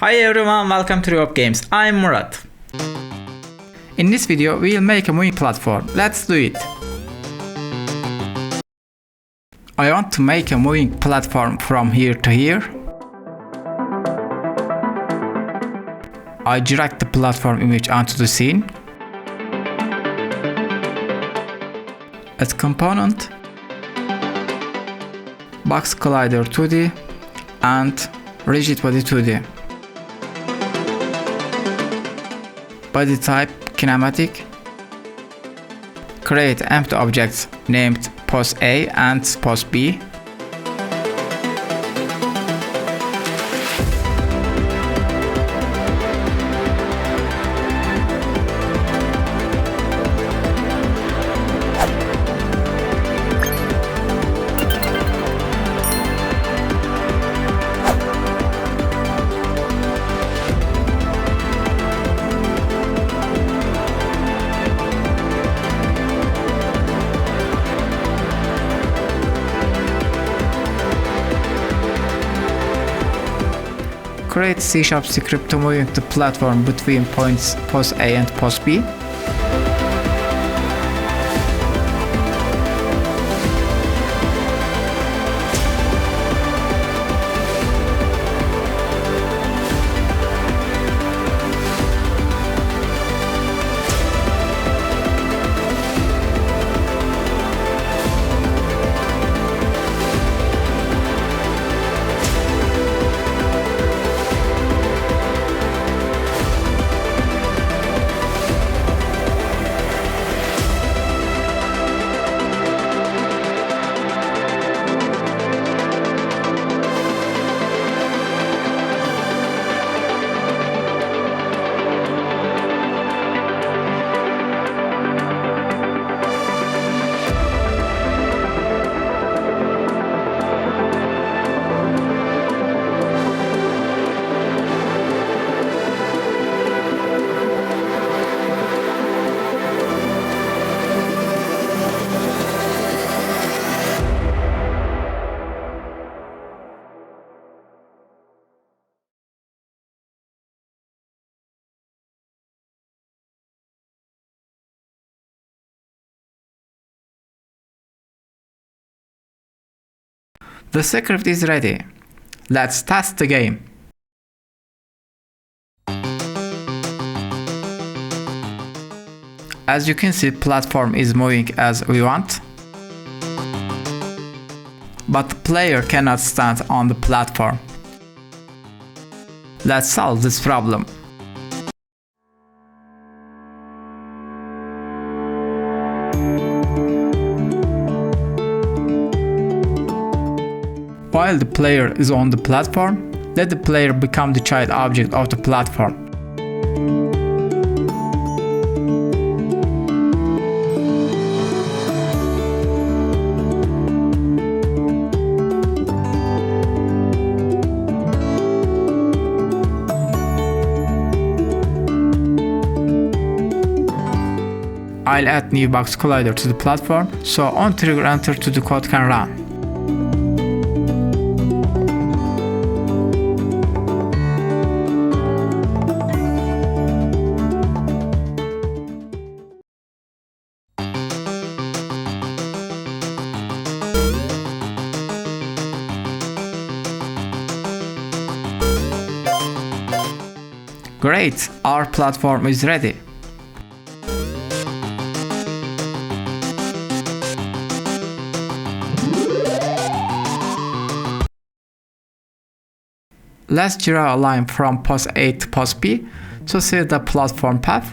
Hi everyone, welcome to Rob Games. I'm Murat. In this video, we'll make a moving platform. Let's do it. I want to make a moving platform from here to here. I drag the platform image onto the scene. Add component, box collider 2D, and rigid body 2D. Body type kinematic. Create empty objects named pose A and pose B. Create C# script to move the platform between points pose A and pose B. The script is ready. Let's test the game. As you can see, platform is moving as we want, but the player cannot stand on the platform. Let's solve this problem. While the player is on the platform, let the player become the child object of the platform. I'll add new box collider to the platform, so on trigger enter to the code can run. Great, our platform is ready. Let's draw a line from pose A to pose B to see the platform path.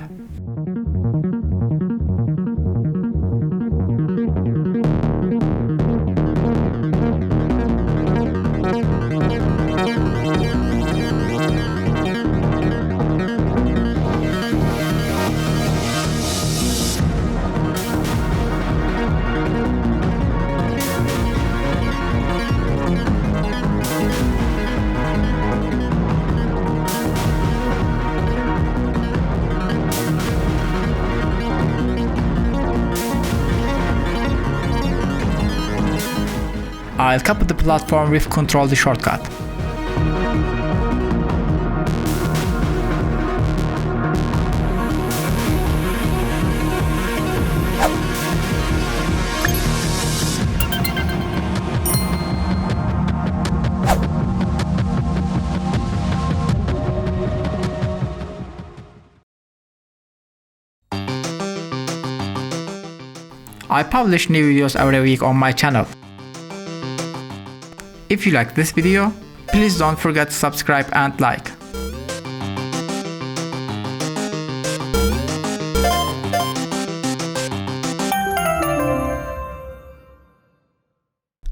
I'll copy the platform with Ctrl D shortcut. I publish new videos every week on my channel. If you like this video, please don't forget to subscribe and like.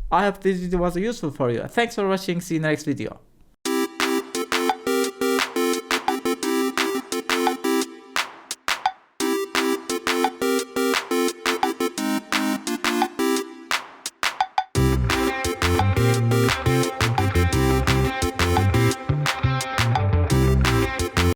I hope this video was useful for you. Thanks for watching. See you in the next video.